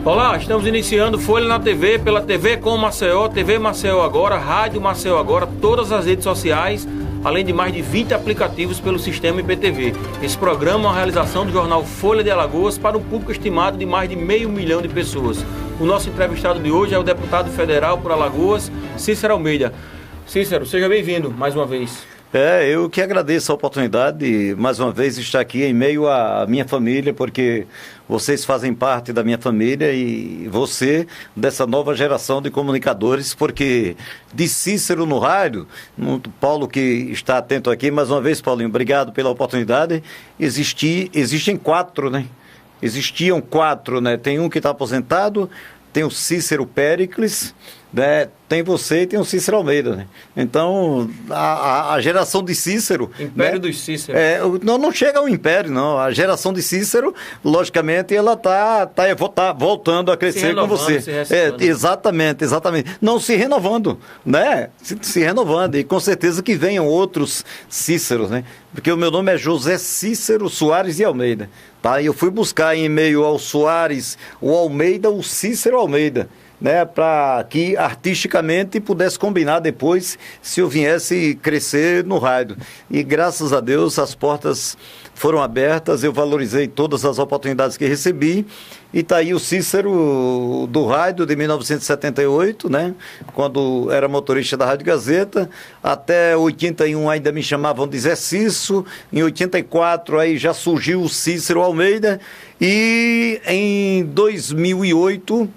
Olá, estamos iniciando Folha na TV, pela TV com Maceió, TV Maceió Agora, Rádio Maceió Agora, todas as redes sociais, além de mais de 20 aplicativos pelo sistema IPTV. Esse programa é uma realização do jornal Folha de Alagoas para um público estimado de mais de 500 mil de pessoas. O nosso entrevistado de hoje é o deputado federal por Alagoas, Cícero Almeida. Cícero, seja bem-vindo mais uma vez. Eu que agradeço a oportunidade de, mais uma vez, estar aqui em meio à minha família, porque vocês fazem parte da minha família e você dessa nova geração de comunicadores, porque de Cícero no rádio, Paulo que está atento aqui, mais uma vez, Paulinho, obrigado pela oportunidade. Existem 4, né? Existiam 4, né? Tem um que está aposentado, tem o Cícero Péricles, né? Tem você e tem o Cícero Almeida, né? Então, a geração de Cícero... Império, né? Dos Cícero. Não chega ao império, não. A geração de Cícero, logicamente, ela tá voltando a crescer com você. Exatamente. Não, se renovando, né? Se renovando. E com certeza que venham outros Cíceros, né? Porque o meu nome é José Cícero Soares de Almeida, tá? E eu fui buscar em meio ao Soares, o Almeida, o Cícero Almeida, né, para que artisticamente pudesse combinar depois se eu viesse crescer no rádio. E graças a Deus as portas foram abertas, eu valorizei todas as oportunidades que recebi, e está aí o Cícero do rádio de 1978, né, quando era motorista da Rádio Gazeta, até 81 ainda me chamavam de Zé Cício, em 84 aí já surgiu o Cícero Almeida, e em 2008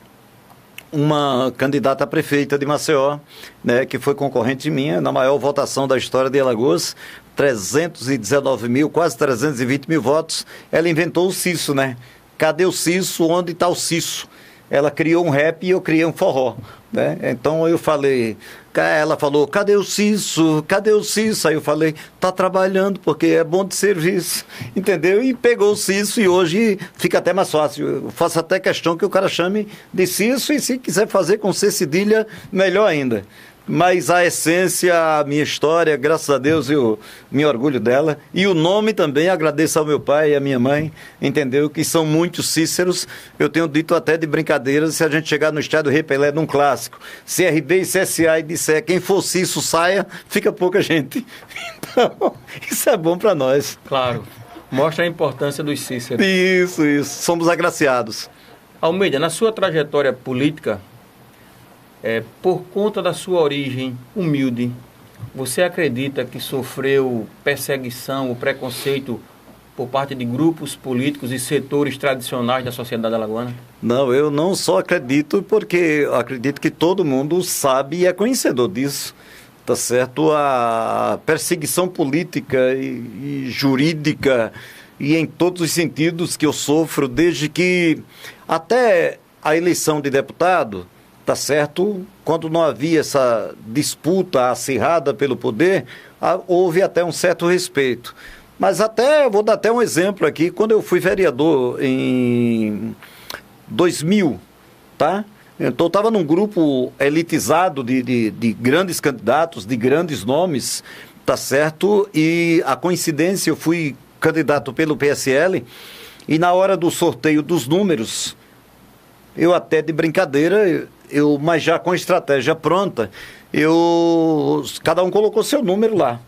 uma candidata a prefeita de Maceió, né, que foi concorrente minha, na maior votação da história de Alagoas, 319 mil, quase 320 mil votos, ela inventou o Cício, né? Cadê o Cício? Onde está o Cício? Ela criou um rap e eu criei um forró, né? Então eu falei, ela falou, cadê o Cício? Cadê o Cício? Aí eu falei, tá trabalhando porque é bom de serviço, entendeu? E pegou o Cício e hoje fica até mais fácil. Eu faço até questão que o cara chame de Cício e se quiser fazer com C cedilha, melhor ainda. Mas a essência, a minha história, graças a Deus eu me orgulho dela. E o nome também, agradeço ao meu pai e à minha mãe, entendeu? Que são muitos Cíceros. Eu tenho dito até de brincadeira, se a gente chegar no estádio Rei Pelé num clássico, CRB e CSA e disser quem for Cício saia, fica pouca gente. Então, isso é bom para nós. Claro, mostra a importância dos Cíceros. Isso, somos agraciados. Almeida, na sua trajetória política, por conta da sua origem humilde, você acredita que sofreu perseguição ou preconceito por parte de grupos políticos e setores tradicionais da sociedade alagoana? Não, eu não só acredito, porque acredito que todo mundo sabe e é conhecedor disso, tá certo? A perseguição política e jurídica e em todos os sentidos que eu sofro, desde que até a eleição de deputado, tá certo? Quando não havia essa disputa acirrada pelo poder, houve até um certo respeito. Mas vou dar até um exemplo aqui, quando eu fui vereador em 2000, tá? Então eu estava num grupo elitizado de grandes candidatos, de grandes nomes, tá certo? E a coincidência, eu fui candidato pelo PSL, e na hora do sorteio dos números, eu até de brincadeira, mas já com estratégia pronta, cada um colocou seu número lá.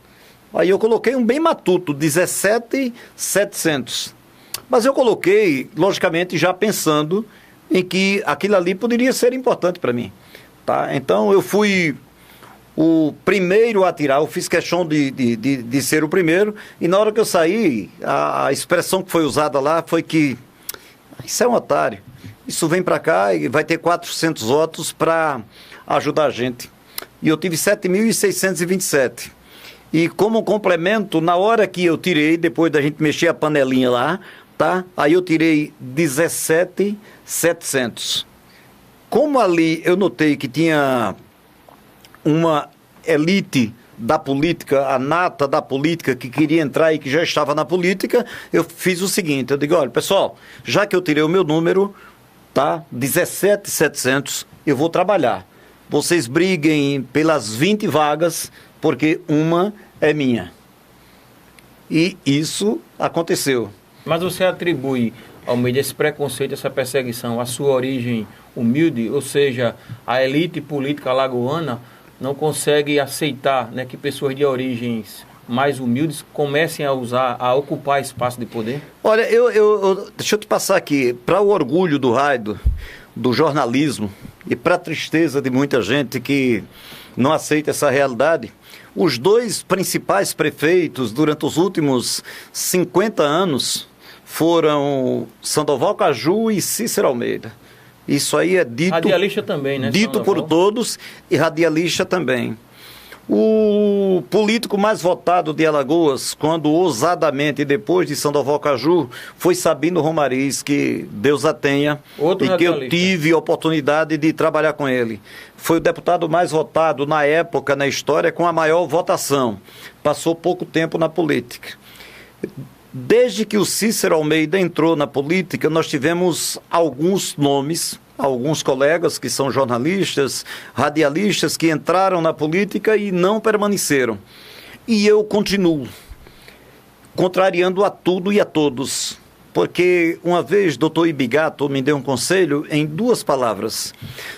Aí eu coloquei um bem matuto, 17.700. Mas eu coloquei, logicamente, já pensando em que aquilo ali poderia ser importante para mim. Tá? Então eu fui o primeiro a tirar, eu fiz questão de ser o primeiro, e na hora que eu saí, a expressão que foi usada lá foi que isso é um otário. Isso vem para cá e vai ter 400 votos para ajudar a gente. E eu tive 7.627. E como complemento, na hora que eu tirei, depois da gente mexer a panelinha lá, tá? Aí eu tirei 17.700. Como ali eu notei que tinha uma elite da política, a nata da política que queria entrar e que já estava na política, eu fiz o seguinte, eu digo, olha, pessoal, já que eu tirei o meu número, tá? 17.700, eu vou trabalhar. Vocês briguem pelas 20 vagas, porque uma é minha. E isso aconteceu. Mas você atribui, Almeida, esse preconceito, essa perseguição, a sua origem humilde, ou seja, a elite política alagoana não consegue aceitar, né, que pessoas de origens mais humildes comecem a ocupar espaço de poder? Olha, deixa eu te passar aqui, para o orgulho do Raido, do jornalismo, e para a tristeza de muita gente que não aceita essa realidade, os dois principais prefeitos durante os últimos 50 anos foram Sandoval Caju e Cícero Almeida. Isso aí é dito... Radialista também, né? Dito por todos e radialista também. O político mais votado de Alagoas, quando ousadamente, depois de Sandoval Caju, foi Sabino Romariz, que Deus a tenha, outro e que eu tive a oportunidade de trabalhar com ele. Foi o deputado mais votado na época, na história, com a maior votação. Passou pouco tempo na política. Desde que o Cícero Almeida entrou na política, nós tivemos alguns nomes, alguns colegas que são jornalistas, radialistas, que entraram na política e não permaneceram. E eu continuo, contrariando a tudo e a todos. Porque uma vez doutor Ibigato me deu um conselho em 2 palavras.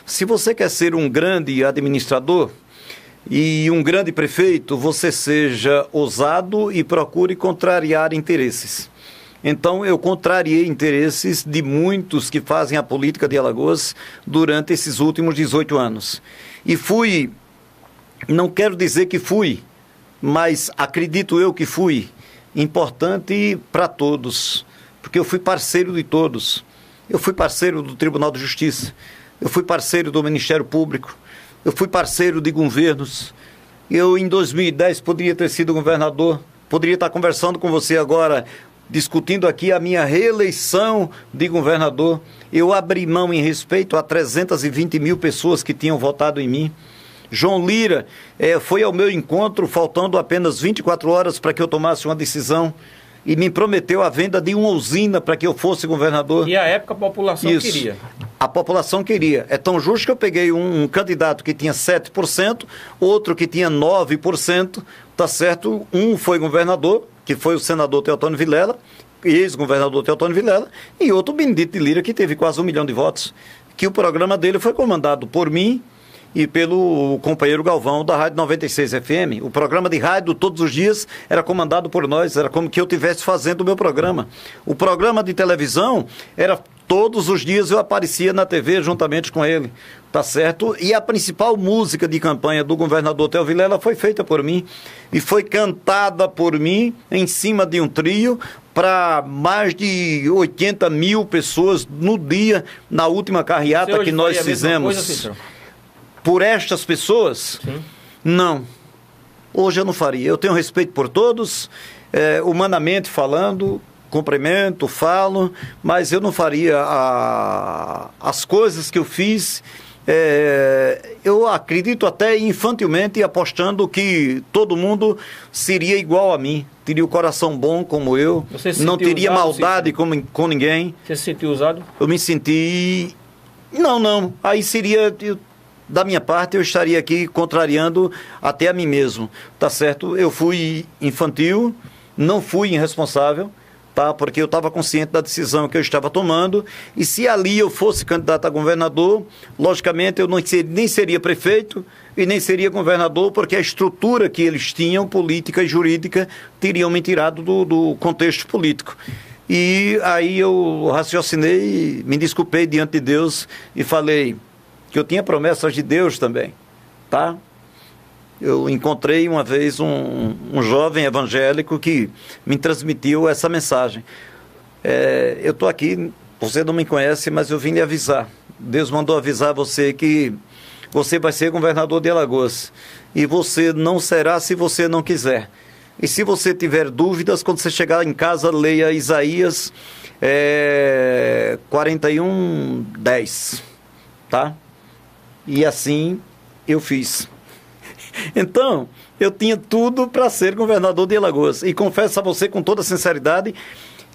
Se você quer ser um grande administrador e um grande prefeito, você seja ousado e procure contrariar interesses. Então, eu contrariei interesses de muitos que fazem a política de Alagoas durante esses últimos 18 anos. E fui, não quero dizer que fui, mas acredito eu que fui importante para todos, porque eu fui parceiro de todos. Eu fui parceiro do Tribunal de Justiça, eu fui parceiro do Ministério Público, eu fui parceiro de governos. Eu, em 2010, poderia ter sido governador, poderia estar conversando com você agora, discutindo aqui a minha reeleição de governador. Eu abri mão em respeito a 320 mil pessoas que tinham votado em mim. João Lira foi ao meu encontro, faltando apenas 24 horas para que eu tomasse uma decisão, e me prometeu a venda de uma usina para que eu fosse governador. E à época a população queria. A população queria. É tão justo que eu peguei um candidato que tinha 7%, outro que tinha 9%, tá certo? Um foi governador, que foi o senador Teotônio Vilela, ex-governador Teotônio Vilela, e outro Benedito de Lira, que teve quase 1 milhão de votos, que o programa dele foi comandado por mim e pelo companheiro Galvão da Rádio 96 FM. O programa de rádio todos os dias era comandado por nós, era como que eu estivesse fazendo o meu programa. O programa de televisão era todos os dias eu aparecia na TV juntamente com ele, tá certo? E a principal música de campanha do governador Theo Vilela foi feita por mim e foi cantada por mim em cima de um trio para mais de 80 mil pessoas no dia, na última carreata que nós fizemos. Por estas pessoas? Sim. Não. Hoje eu não faria. Eu tenho respeito por todos, humanamente falando, cumprimento, falo, mas eu não faria as coisas que eu fiz. Eu acredito até infantilmente, apostando que todo mundo seria igual a mim, teria o coração bom como eu, não teria usado, maldade com ninguém. Você se sentiu usado? Eu me senti... Não. Aí seria... Da minha parte, eu estaria aqui contrariando até a mim mesmo, tá certo? Eu fui infantil, não fui irresponsável, tá? Porque eu estava consciente da decisão que eu estava tomando, e se ali eu fosse candidato a governador, logicamente eu nem seria prefeito e nem seria governador, porque a estrutura que eles tinham, política e jurídica, teriam me tirado do contexto político. E aí eu raciocinei, me desculpei diante de Deus e falei que eu tinha promessas de Deus também, tá? Eu encontrei uma vez um jovem evangélico que me transmitiu essa mensagem. Eu estou aqui, você não me conhece, mas eu vim lhe avisar. Deus mandou avisar você que você vai ser governador de Alagoas. E você não será se você não quiser. E se você tiver dúvidas, quando você chegar em casa, leia Isaías 41:10, tá? E assim eu fiz. Então, eu tinha tudo para ser governador de Alagoas. E confesso a você com toda sinceridade,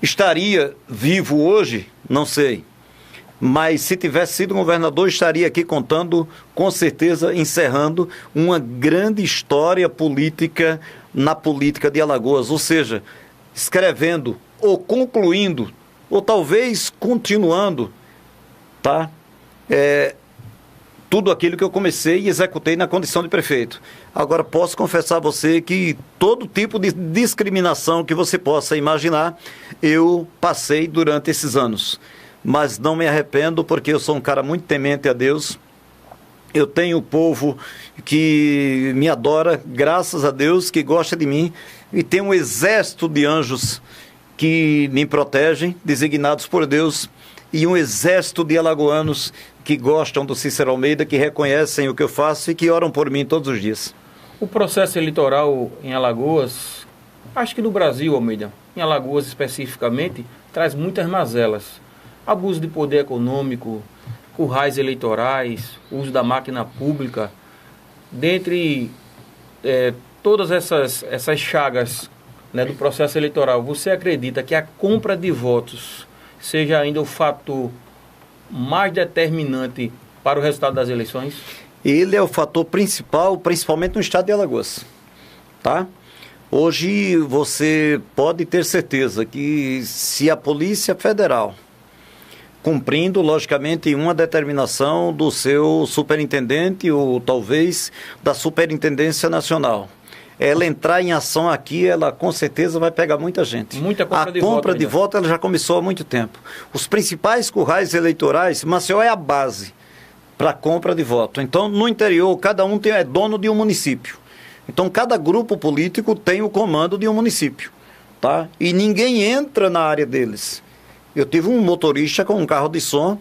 estaria vivo hoje? Não sei. Mas se tivesse sido governador, estaria aqui contando, com certeza, encerrando uma grande história política na política de Alagoas. Ou seja, escrevendo ou concluindo, ou talvez continuando, tá? Tudo aquilo que eu comecei e executei na condição de prefeito. Agora, posso confessar a você que todo tipo de discriminação que você possa imaginar, eu passei durante esses anos. Mas não me arrependo, porque eu sou um cara muito temente a Deus. Eu tenho um povo que me adora, graças a Deus, que gosta de mim. E tem um exército de anjos que me protegem, designados por Deus. E um exército de alagoanos que gostam do Cícero Almeida, que reconhecem o que eu faço e que oram por mim todos os dias. O processo eleitoral em Alagoas, acho que no Brasil, Almeida, em Alagoas especificamente, traz muitas mazelas. Abuso de poder econômico, currais eleitorais, uso da máquina pública. Dentre todas essas chagas, né, do processo eleitoral, você acredita que a compra de votos seja ainda o fator mais determinante para o resultado das eleições? Ele é o fator principal, principalmente no estado de Alagoas, tá? Hoje você pode ter certeza que se a Polícia Federal, cumprindo logicamente uma determinação do seu superintendente ou talvez da Superintendência Nacional, ela entrar em ação aqui, ela com certeza vai pegar muita gente. Muita compra de voto. A compra de voto ela já começou há muito tempo. Os principais currais eleitorais, Maceió é a base para a compra de voto. Então, no interior, cada um é dono de um município. Então, cada grupo político tem o comando de um município, tá? E ninguém entra na área deles. Eu tive um motorista com um carro de som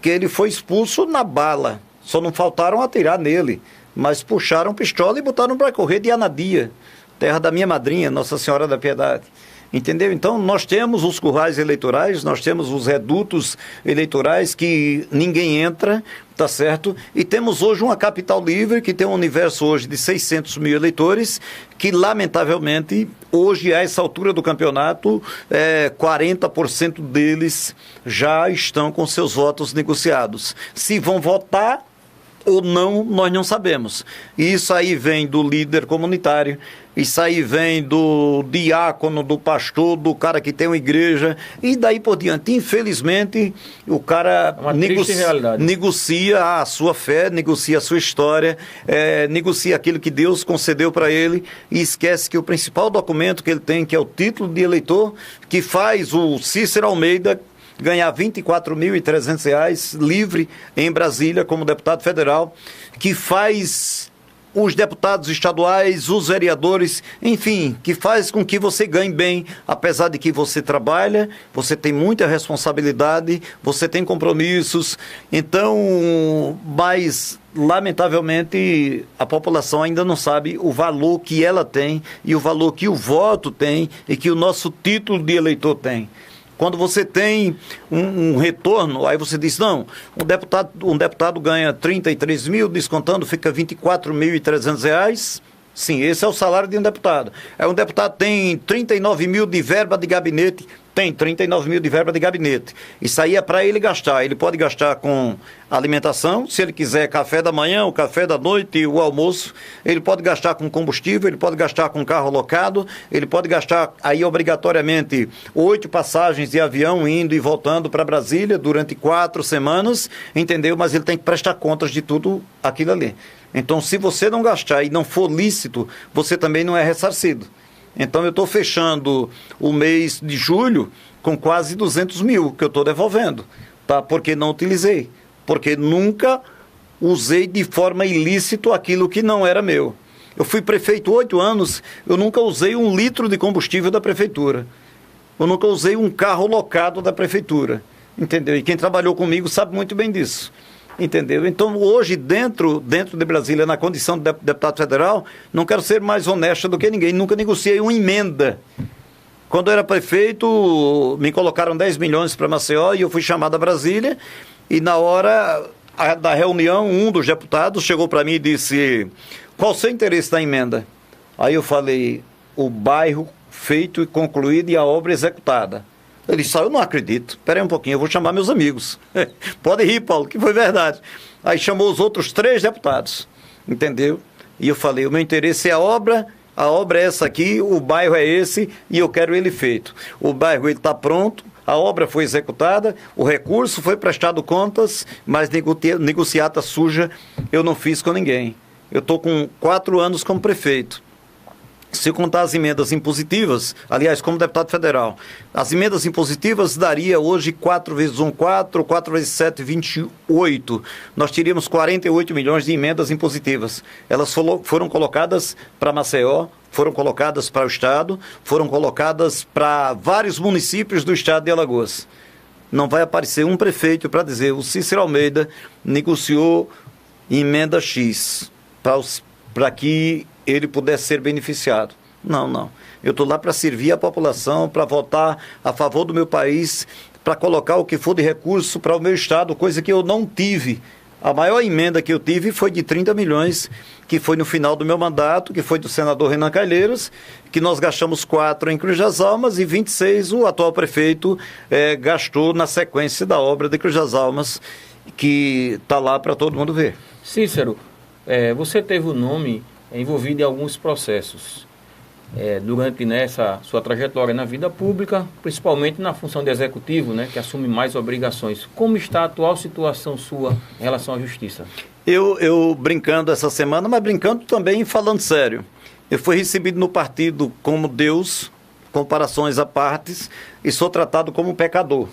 que ele foi expulso na bala. Só não faltaram atirar nele, mas puxaram pistola e botaram para correr de Anadia, terra da minha madrinha, Nossa Senhora da Piedade. Entendeu? Então, nós temos os currais eleitorais, nós temos os redutos eleitorais que ninguém entra, tá certo? E temos hoje uma capital livre que tem um universo hoje de 600 mil eleitores, que lamentavelmente, hoje a essa altura do campeonato, 40% deles já estão com seus votos negociados. Se vão votar ou não, nós não sabemos. E isso aí vem do líder comunitário, isso aí vem do diácono, do pastor, do cara que tem uma igreja, e daí por diante. Infelizmente, o cara negocia a sua fé, negocia a sua história, negocia aquilo que Deus concedeu para ele, e esquece que o principal documento que ele tem, que é o título de eleitor, que faz o Cícero Almeida ganhar R$ 24.300 livre em Brasília como deputado federal, que faz os deputados estaduais, os vereadores, enfim, que faz com que você ganhe bem, apesar de que você trabalha, você tem muita responsabilidade, você tem compromissos, então, mas lamentavelmente a população ainda não sabe o valor que ela tem e o valor que o voto tem e que o nosso título de eleitor tem. Quando você tem um retorno, aí você diz, não, um deputado ganha 33 mil, descontando, fica R$ 24.300. Sim, esse é o salário de um deputado. Um deputado tem 39 mil de verba de gabinete, tem 39 mil de verba de gabinete. Isso aí é para ele gastar. Ele pode gastar com alimentação, se ele quiser café da manhã, o café da noite e o almoço. Ele pode gastar com combustível, ele pode gastar com carro locado, ele pode gastar aí obrigatoriamente 8 passagens de avião indo e voltando para Brasília durante 4 semanas, entendeu? Mas ele tem que prestar contas de tudo aquilo ali. Então, se você não gastar e não for lícito, você também não é ressarcido. Então, eu estou fechando o mês de julho com quase 200 mil que eu estou devolvendo, tá? Porque não utilizei, porque nunca usei de forma ilícita aquilo que não era meu. Eu fui prefeito 8 anos, eu nunca usei 1 litro de combustível da prefeitura. Eu nunca usei um carro locado da prefeitura, entendeu? E quem trabalhou comigo sabe muito bem disso. Entendeu? Então, hoje, dentro de Brasília, na condição de deputado federal, não quero ser mais honesto do que ninguém. Nunca negociei uma emenda. Quando eu era prefeito, me colocaram 10 milhões para Maceió e eu fui chamado a Brasília. E na hora da reunião, um dos deputados chegou para mim e disse, qual o seu interesse na emenda? Aí eu falei, o bairro feito e concluído e a obra executada. Ele disse, eu não acredito, espera aí um pouquinho, eu vou chamar meus amigos. Pode rir, Paulo, que foi verdade. Aí chamou os outros 3 deputados, entendeu? E eu falei, o meu interesse é a obra, a obra é essa aqui, o bairro é esse e eu quero ele feito. O bairro está pronto, a obra foi executada, o recurso foi prestado contas, mas negociata suja eu não fiz com ninguém. Eu estou com 4 anos como prefeito. Se contar as emendas impositivas, aliás, como deputado federal, as emendas impositivas daria hoje 4 vezes 1, 4, 4 vezes 7, 28. Nós teríamos 48 milhões de emendas impositivas. Elas foram colocadas para Maceió, foram colocadas para o Estado, foram colocadas para vários municípios do Estado de Alagoas. Não vai aparecer um prefeito para dizer o Cícero Almeida negociou emenda X para que ele pudesse ser beneficiado. Não. Eu estou lá para servir a população, para votar a favor do meu país, para colocar o que for de recurso para o meu estado, coisa que eu não tive. A maior emenda que eu tive foi de 30 milhões, que foi no final do meu mandato, que foi do senador Renan Calheiros, que nós gastamos 4 em Cruz das Almas e 26 o atual prefeito gastou na sequência da obra de Cruz das Almas, que está lá para todo mundo ver. Cícero, você teve o nome envolvido em alguns processos durante essa sua trajetória na vida pública, principalmente na função de executivo, que assume mais obrigações. Como está a atual situação sua em relação à justiça? Eu brincando essa semana, mas brincando também falando sério. Eu fui recebido no partido como Deus, comparações à partes, e sou tratado como pecador,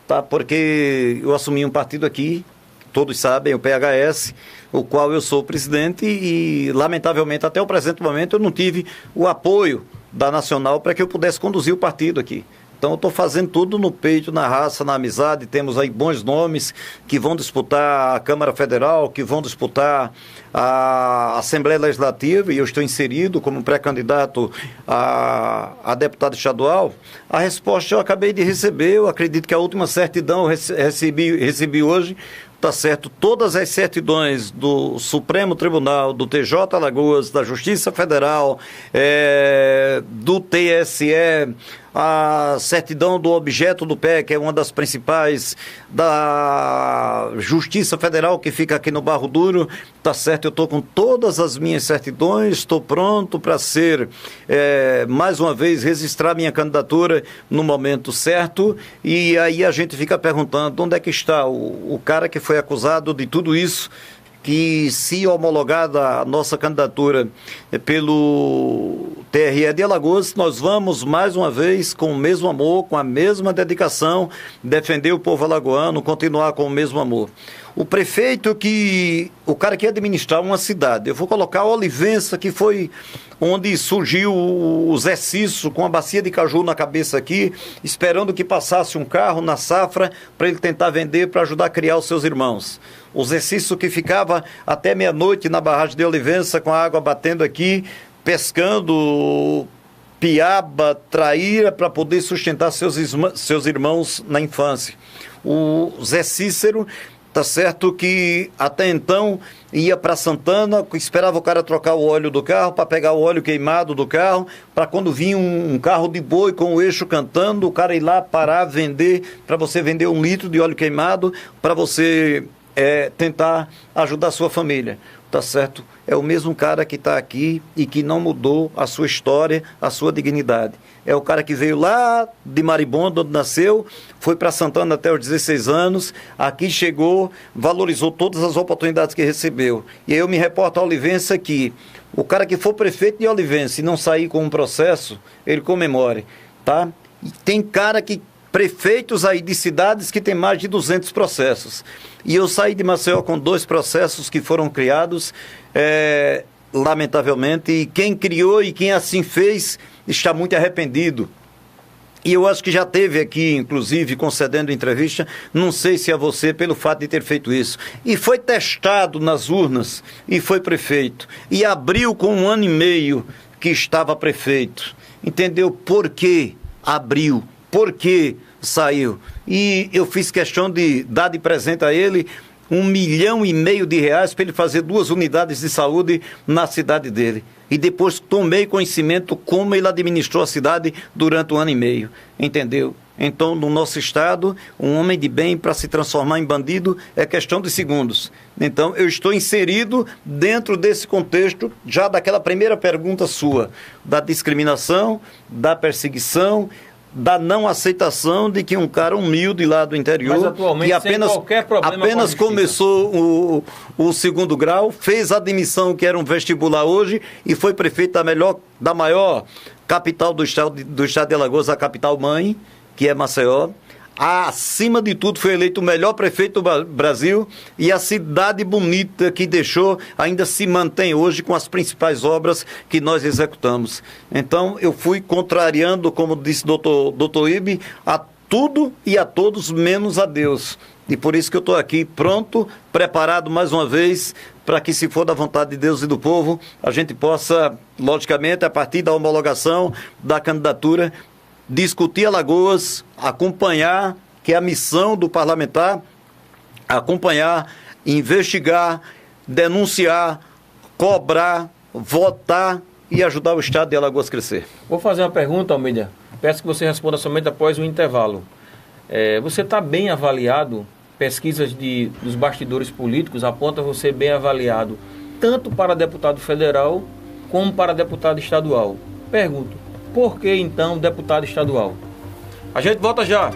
tá? Porque eu assumi um partido aqui, todos sabem, o PHS, o qual eu sou presidente e, lamentavelmente, até o presente momento, eu não tive o apoio da Nacional para que eu pudesse conduzir o partido aqui. Então, eu estou fazendo tudo no peito, na raça, na amizade. Temos aí bons nomes que vão disputar a Câmara Federal, que vão disputar a Assembleia Legislativa, e eu estou inserido como pré-candidato a deputado estadual. A resposta eu acabei de receber, eu acredito que a última certidão eu recebi hoje. Está certo, todas as certidões do Supremo Tribunal, do TJ Alagoas, da Justiça Federal, do TSE, a certidão do objeto do pé, que é uma das principais, da Justiça Federal, que fica aqui no Barro Duro. Está certo, eu estou com todas as minhas certidões, estou pronto para ser, mais uma vez, registrar minha candidatura no momento certo. E aí a gente fica perguntando onde é que está o cara que foi acusado de tudo isso, que, se homologada a nossa candidatura pelo TRE de Alagoas, nós vamos mais uma vez com o mesmo amor, com a mesma dedicação, defender o povo alagoano, continuar com o mesmo amor. O prefeito o cara que ia administrar uma cidade, eu vou colocar Olivença, que foi onde surgiu o Zé Cício com a bacia de caju na cabeça aqui, esperando que passasse um carro na safra para ele tentar vender, para ajudar a criar os seus irmãos. O Zé Cício que ficava até meia-noite na barragem de Olivença com a água batendo aqui, pescando piaba, traíra, para poder sustentar seus irmãos na infância. O Zé Cícero, tá certo que até então ia para Santana, esperava o cara trocar o óleo do carro para pegar o óleo queimado do carro, para quando vinha um carro de boi com o eixo cantando, o cara ir lá parar, vender, para você vender 1 litro de óleo queimado, para você tentar ajudar a sua família. Tá certo? É o mesmo cara que está aqui e que não mudou a sua história, a sua dignidade. É o cara que veio lá de Maribondo, onde nasceu, foi para Santana até os 16 anos, aqui chegou, valorizou todas as oportunidades que recebeu. E aí eu me reporto a Olivença que o cara que for prefeito de Olivença e não sair com um processo, ele comemore, tá? E tem prefeitos aí de cidades que tem mais de 200 processos. E eu saí de Maceió com 2 processos que foram criados, lamentavelmente, e quem criou e quem assim fez está muito arrependido. E eu acho que já teve aqui, inclusive, concedendo entrevista, não sei se a você, pelo fato de ter feito isso. E foi testado nas urnas e foi prefeito. E abriu com 1 ano e meio que estava prefeito. Entendeu? Por que abriu? Por que saiu? E eu fiz questão de dar de presente a ele R$1,5 milhão de reais para ele fazer 2 unidades de saúde na cidade dele. E depois tomei conhecimento como ele administrou a cidade durante 1 ano e meio. Entendeu? Então, no nosso estado, um homem de bem para se transformar em bandido é questão de segundos. Então, eu estou inserido dentro desse contexto, já daquela primeira pergunta sua, da discriminação, da perseguição, da não aceitação de que um cara humilde lá do interior, mas atualmente, que apenas começou o segundo grau, fez a admissão que era um vestibular hoje e foi prefeito da maior capital do estado de Alagoas, a capital mãe, que é Maceió. Acima de tudo, foi eleito o melhor prefeito do Brasil, e a cidade bonita que deixou ainda se mantém hoje com as principais obras que nós executamos. Então, eu fui contrariando, como disse o doutor Ibe, a tudo e a todos, menos a Deus. E por isso que eu estou aqui pronto, preparado mais uma vez, para que, se for da vontade de Deus e do povo, a gente possa, logicamente, a partir da homologação da candidatura, discutir Alagoas, acompanhar, que é a missão do parlamentar, acompanhar, investigar, denunciar, cobrar, votar e ajudar o estado de Alagoas a crescer. Vou fazer uma pergunta, Almeida. Peço que você responda somente após o intervalo. Você está bem avaliado? Pesquisas dos bastidores políticos apontam você bem avaliado, tanto para deputado federal como para deputado estadual. Pergunto, por que, então, deputado estadual? A gente volta já.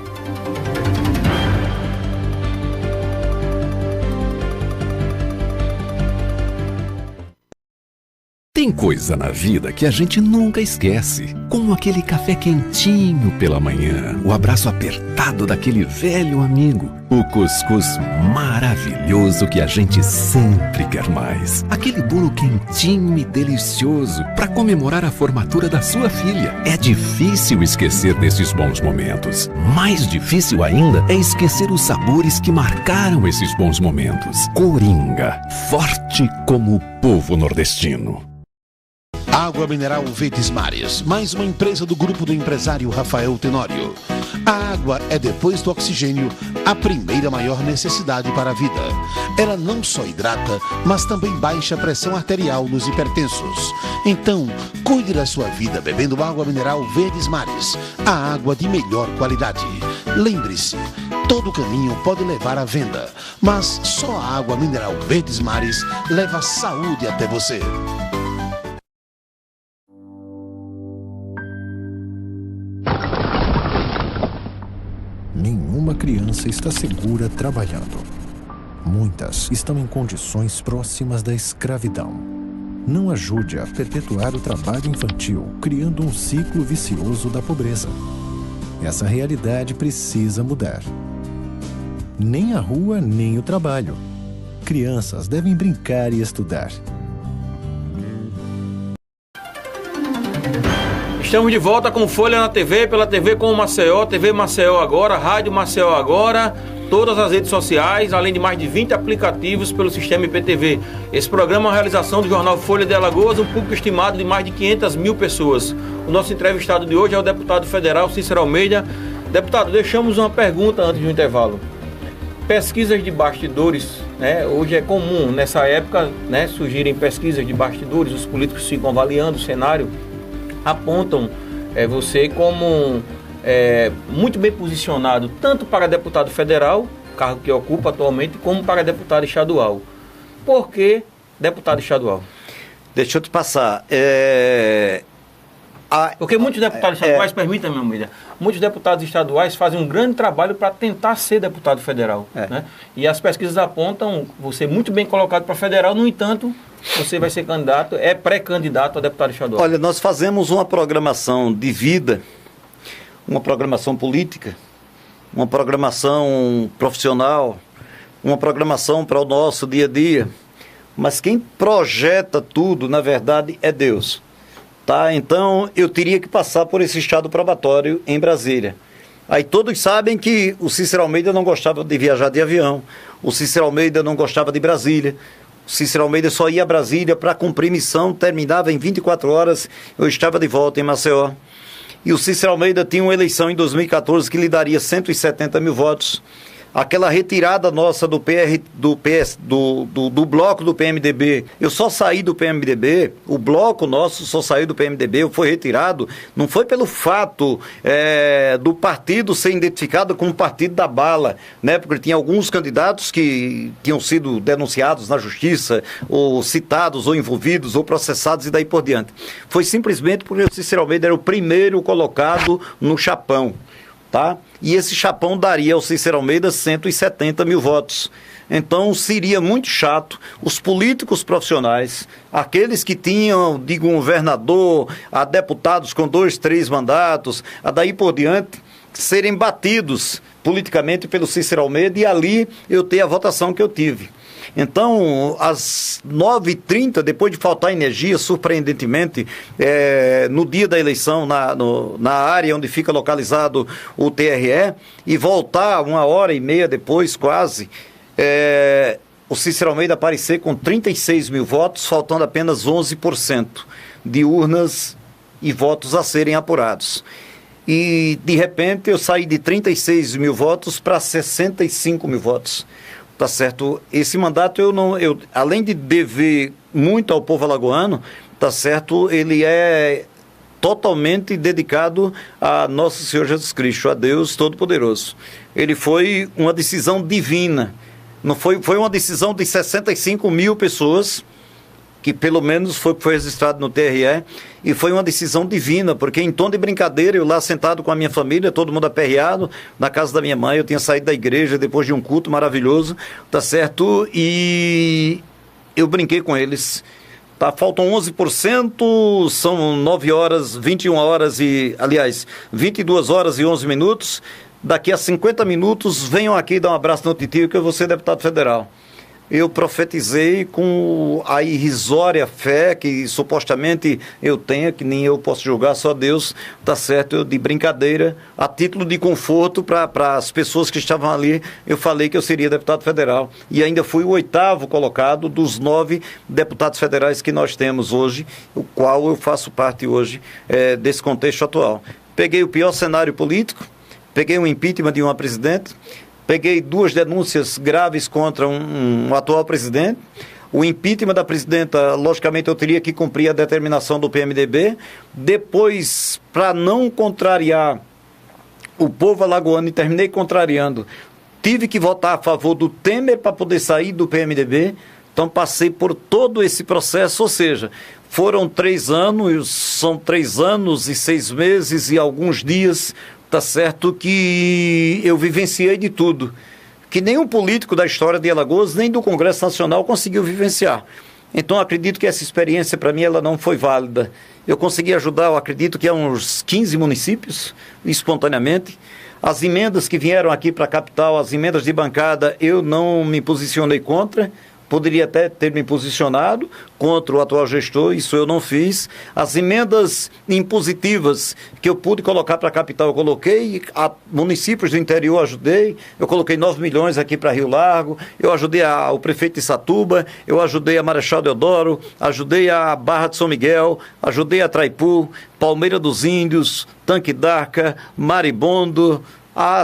Tem coisa na vida que a gente nunca esquece, como aquele café quentinho pela manhã, o abraço apertado daquele velho amigo, o cuscuz maravilhoso que a gente sempre quer mais, aquele bolo quentinho e delicioso para comemorar a formatura da sua filha. É difícil esquecer desses bons momentos. Mais difícil ainda é esquecer os sabores que marcaram esses bons momentos. Coringa, forte como o povo nordestino. Água Mineral Verdes Mares, mais uma empresa do grupo do empresário Rafael Tenório. A água é, depois do oxigênio, a primeira maior necessidade para a vida. Ela não só hidrata, mas também baixa a pressão arterial nos hipertensos. Então, cuide da sua vida bebendo água mineral Verdes Mares, a água de melhor qualidade. Lembre-se, todo caminho pode levar à venda, mas só a água mineral Verdes Mares leva saúde até você. Nenhuma criança está segura trabalhando. Muitas estão em condições próximas da escravidão. Não ajude a perpetuar o trabalho infantil, criando um ciclo vicioso da pobreza. Essa realidade precisa mudar. Nem a rua, nem o trabalho. Crianças devem brincar e estudar. Estamos de volta com Folha na TV, pela TV com Maceió, TV Maceió Agora, Rádio Maceió Agora, todas as redes sociais, além de mais de 20 aplicativos pelo sistema IPTV. Esse programa é uma realização do jornal Folha de Alagoas, um público estimado de mais de 500 mil pessoas. O nosso entrevistado de hoje é o deputado federal Cícero Almeida. Deputado, deixamos uma pergunta antes do intervalo. Pesquisas de bastidores, né? Hoje é comum, nessa época, né, surgirem pesquisas de bastidores, os políticos ficam avaliando o cenário, apontam você como muito bem posicionado, tanto para deputado federal, cargo que ocupa atualmente, como para deputado estadual. Por que deputado estadual? Deixa eu te passar. Porque muitos deputados estaduais, permita-me, Almeida, muitos deputados estaduais fazem um grande trabalho para tentar ser deputado federal. Né? E as pesquisas apontam você muito bem colocado para federal, no entanto, você vai ser candidato, pré-candidato a deputado estadual. Olha, nós fazemos uma programação de vida, uma programação política, uma programação profissional, uma programação para o nosso dia a dia, mas quem projeta tudo, na verdade, é Deus. Tá? Então, eu teria que passar por esse estado probatório em Brasília. Aí todos sabem que o Cícero Almeida não gostava de viajar de avião, o Cícero Almeida não gostava de Brasília, o Cícero Almeida só ia a Brasília para cumprir missão, terminava em 24 horas, eu estava de volta em Maceió. E o Cícero Almeida tinha uma eleição em 2014 que lhe daria 170 mil votos. aquela retirada nossa do bloco do PMDB. Eu só saí do PMDB, o bloco nosso só saiu do PMDB, foi retirado, não foi pelo fato do partido ser identificado como partido da bala, né? Porque tinha alguns candidatos que tinham sido denunciados na justiça, ou citados, ou envolvidos, ou processados e daí por diante. Foi simplesmente porque o Cícero Almeida era o primeiro colocado no chapão. Tá? E esse chapão daria ao Cícero Almeida 170 mil votos. Então seria muito chato os políticos profissionais, aqueles que tinham de governador a deputados com 2, 3 mandatos, a daí por diante, serem batidos politicamente pelo Cícero Almeida e ali eu ter a votação que eu tive. Então, às 9h30, depois de faltar energia, surpreendentemente, no dia da eleição, na área onde fica localizado o TRE, e voltar 1h30 depois, quase, o Cícero Almeida aparecer com 36 mil votos, faltando apenas 11% de urnas e votos a serem apurados. E, de repente, eu saí de 36 mil votos para 65 mil votos. Tá certo? Esse mandato eu além de dever muito ao povo alagoano, tá certo? Ele é totalmente dedicado a Nosso Senhor Jesus Cristo, a Deus Todo-Poderoso. Ele foi uma decisão divina. Não foi uma decisão de 65 mil pessoas, que pelo menos foi registrado no TRE, e foi uma decisão divina, porque em tom de brincadeira, eu lá sentado com a minha família, todo mundo aperreado, na casa da minha mãe, eu tinha saído da igreja depois de um culto maravilhoso, tá certo? E eu brinquei com eles. Tá, faltam 11%, são 22 horas e 11 minutos, daqui a 50 minutos, venham aqui dar um abraço no titio que eu vou ser deputado federal. Eu profetizei com a irrisória fé que supostamente eu tenho, que nem eu posso julgar, só Deus, tá certo, eu de brincadeira, a título de conforto para as pessoas que estavam ali, eu falei que eu seria deputado federal. E ainda fui o 8º colocado dos 9 deputados federais que nós temos hoje, o qual eu faço parte hoje desse contexto atual. Peguei o pior cenário político, peguei um impeachment de uma presidente, peguei 2 denúncias graves contra um atual presidente. O impeachment da presidenta, logicamente, eu teria que cumprir a determinação do PMDB. Depois, para não contrariar o povo alagoano, e terminei contrariando, tive que votar a favor do Temer para poder sair do PMDB. Então, passei por todo esse processo, ou seja, foram 3 anos, são 3 anos e 6 meses e alguns dias, tá certo, que eu vivenciei de tudo, que nenhum político da história de Alagoas, nem do Congresso Nacional conseguiu vivenciar. Então, acredito que essa experiência, para mim, ela não foi válida. Eu consegui ajudar, eu acredito que há uns 15 municípios, espontaneamente. As emendas que vieram aqui para a capital, as emendas de bancada, eu não me posicionei contra. Poderia até ter me posicionado contra o atual gestor, isso eu não fiz. As emendas impositivas que eu pude colocar para a capital, eu coloquei. A municípios do interior ajudei. Eu coloquei 9 milhões aqui para Rio Largo. Eu ajudei o prefeito de Satuba. Eu ajudei a Marechal Deodoro. Ajudei a Barra de São Miguel. Ajudei a Traipu, Palmeira dos Índios, Tanque d'Arca, Maribondo.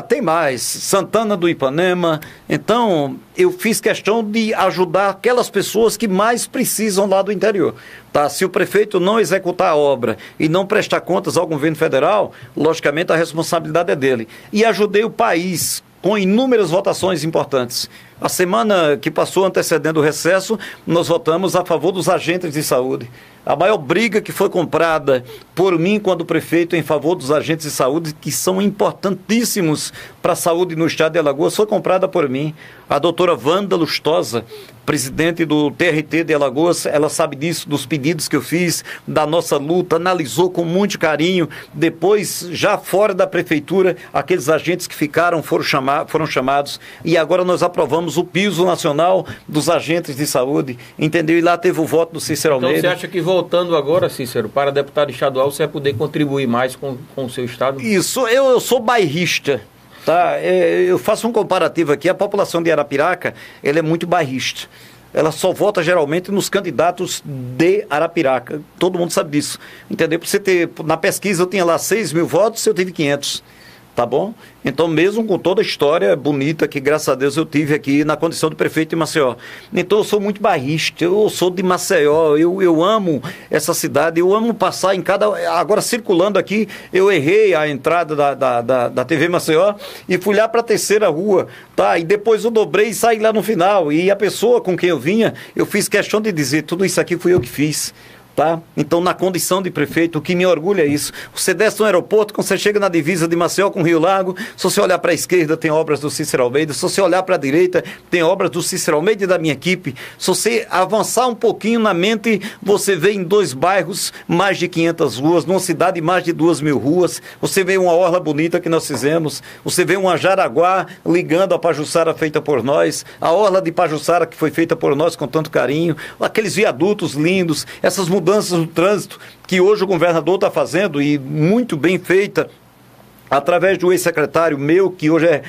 Tem mais, Santana do Ipanema. Então, eu fiz questão de ajudar aquelas pessoas que mais precisam lá do interior. Tá? Se o prefeito não executar a obra e não prestar contas ao governo federal, logicamente a responsabilidade é dele. E ajudei o país com inúmeras votações importantes. A semana que passou antecedendo o recesso, nós votamos a favor dos agentes de saúde. A maior briga que foi comprada por mim quando prefeito em favor dos agentes de saúde, que são importantíssimos para a saúde no estado de Alagoas, foi comprada por mim. A doutora Wanda Lustosa, presidente do TRT de Alagoas, ela sabe disso, dos pedidos que eu fiz, da nossa luta, analisou com muito carinho. Depois, já fora da prefeitura, aqueles agentes que ficaram foram chamados, e agora nós aprovamos o piso nacional dos agentes de saúde, entendeu? E lá teve o voto do Cícero Almeida. Então você acha que voltando agora, Cícero, para deputado estadual, você vai poder contribuir mais com o seu estado? Isso, eu sou bairrista. Tá? Eu faço um comparativo aqui. A população de Arapiraca, ela é muito bairrista. Ela só vota geralmente nos candidatos de Arapiraca. Todo mundo sabe disso. Entendeu? Pra você ter, na pesquisa eu tinha lá 6 mil votos, eu tive 500. Tá bom? Então, mesmo com toda a história bonita que, graças a Deus, eu tive aqui na condição de prefeito de Maceió. Então, eu sou muito bairrista, eu sou de Maceió, eu amo essa cidade, eu amo passar em cada... Agora, circulando aqui, eu errei a entrada da TV Maceió e fui lá para a terceira rua, tá? E depois eu dobrei e saí lá no final. E a pessoa com quem eu vinha, eu fiz questão de dizer, tudo isso aqui fui eu que fiz. Tá? Então, na condição de prefeito, o que me orgulha é isso. Você desce no aeroporto, quando você chega na divisa de Maceió com Rio Largo, se você olhar para a esquerda, tem obras do Cícero Almeida. Se você olhar para a direita, tem obras do Cícero Almeida e da minha equipe. Se você avançar um pouquinho na mente, você vê em 2 bairros mais de 500 ruas, numa cidade mais de 2.000 ruas. Você vê uma orla bonita que nós fizemos. Você vê uma Jaraguá ligando a Pajuçara feita por nós. A orla de Pajuçara que foi feita por nós com tanto carinho. Aqueles viadutos lindos, essas mudanças no trânsito que hoje o governador está fazendo e muito bem feita através do ex-secretário meu, que hoje é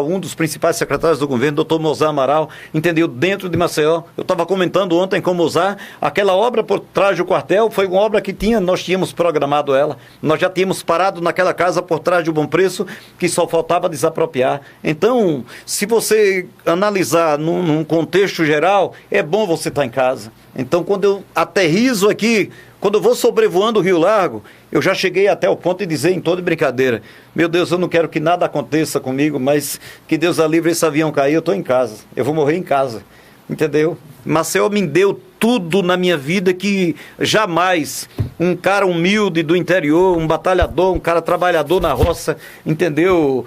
um dos principais secretários do governo, doutor Mozar Amaral, entendeu? Dentro de Maceió. Eu estava comentando ontem com o Mozar, aquela obra por trás do quartel foi uma obra que nós tínhamos programado ela. Nós já tínhamos parado naquela casa por trás de Bom Preço, que só faltava desapropriar. Então, se você analisar num contexto geral, é bom você estar em casa. Então, quando eu aterrizo aqui, quando eu vou sobrevoando o Rio Largo, eu já cheguei até o ponto de dizer em toda brincadeira, meu Deus, eu não quero que nada aconteça comigo, mas que Deus a livre esse avião cair, eu estou em casa, eu vou morrer em casa, entendeu? Maceió me deu tudo na minha vida que jamais um cara humilde do interior, um batalhador, um cara trabalhador na roça, entendeu?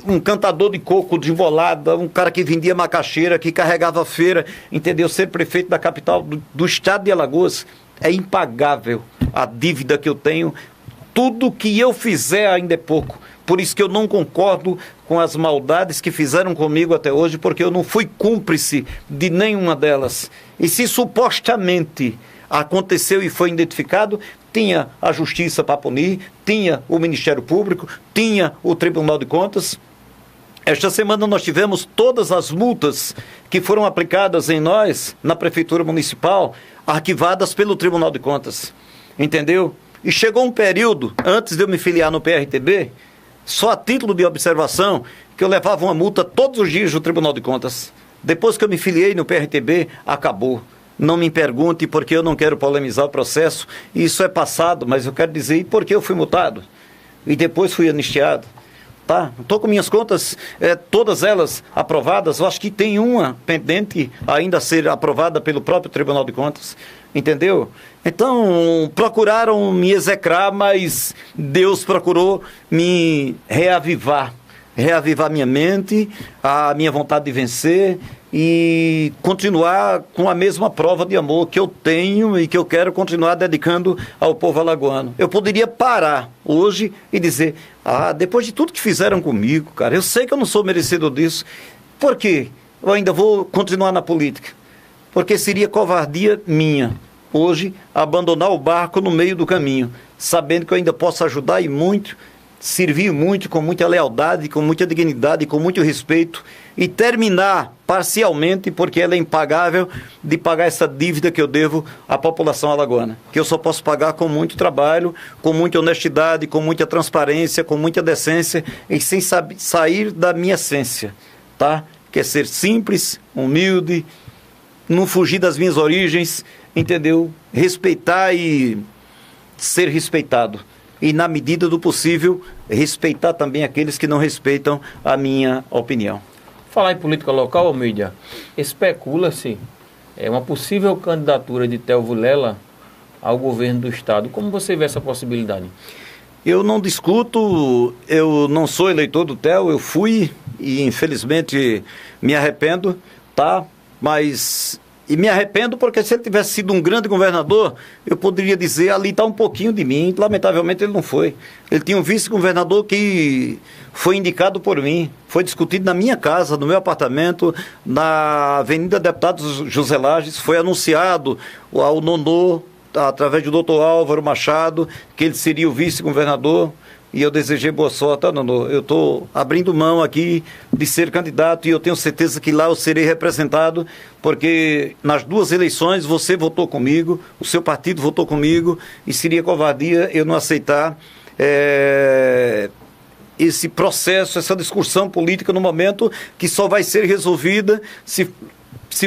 Um cantador de coco de embolada, um cara que vendia macaxeira, que carregava feira, entendeu? Ser prefeito da capital do estado de Alagoas é impagável a dívida que eu tenho. Tudo que eu fizer ainda é pouco. Por isso que eu não concordo com as maldades que fizeram comigo até hoje, porque eu não fui cúmplice de nenhuma delas. E se supostamente aconteceu e foi identificado, tinha a Justiça para punir, tinha o Ministério Público, tinha o Tribunal de Contas. Esta semana nós tivemos todas as multas que foram aplicadas em nós, na Prefeitura Municipal, arquivadas pelo Tribunal de Contas. Entendeu? E chegou um período, antes de eu me filiar no PRTB, só a título de observação, que eu levava uma multa todos os dias do Tribunal de Contas. Depois que eu me filiei no PRTB, acabou. Não me pergunte porque eu não quero polemizar o processo. Isso é passado, mas eu quero dizer por que eu fui multado. E depois fui anistiado. Tá? Estou com minhas contas, todas elas aprovadas. Eu acho que tem uma pendente ainda a ser aprovada pelo próprio Tribunal de Contas. Entendeu? Então, procuraram me execrar, mas Deus procurou me reavivar minha mente, a minha vontade de vencer e continuar com a mesma prova de amor que eu tenho e que eu quero continuar dedicando ao povo alagoano. Eu poderia parar hoje e dizer, depois de tudo que fizeram comigo, cara, eu sei que eu não sou merecedor disso. Por quê? Eu ainda vou continuar na política. Porque seria covardia minha, hoje, abandonar o barco no meio do caminho, sabendo que eu ainda posso ajudar e muito, servir muito, com muita lealdade, com muita dignidade, com muito respeito, e terminar parcialmente, porque ela é impagável, de pagar essa dívida que eu devo à população alagoana, que eu só posso pagar com muito trabalho, com muita honestidade, com muita transparência, com muita decência, e sem sair da minha essência, tá? Que é ser simples, humilde, não fugir das minhas origens, entendeu? Respeitar e ser respeitado. E, na medida do possível, respeitar também aqueles que não respeitam a minha opinião. Falar em política local, mídia, especula-se uma possível candidatura de Theo Vilela ao governo do estado. Como você vê essa possibilidade? Eu não discuto, eu não sou eleitor do Theo, eu fui e, infelizmente, me arrependo, tá? E me arrependo porque se ele tivesse sido um grande governador, eu poderia dizer, ali está um pouquinho de mim. Lamentavelmente ele não foi. Ele tinha um vice-governador que foi indicado por mim, foi discutido na minha casa, no meu apartamento, na Avenida Deputados José Lages, foi anunciado ao Nonô, através do doutor Álvaro Machado, que ele seria o vice-governador. E eu desejei boa sorte, eu estou abrindo mão aqui de ser candidato e eu tenho certeza que lá eu serei representado, porque nas 2 eleições você votou comigo, o seu partido votou comigo, e seria covardia eu não aceitar esse processo, essa discussão política no momento que só vai ser resolvida se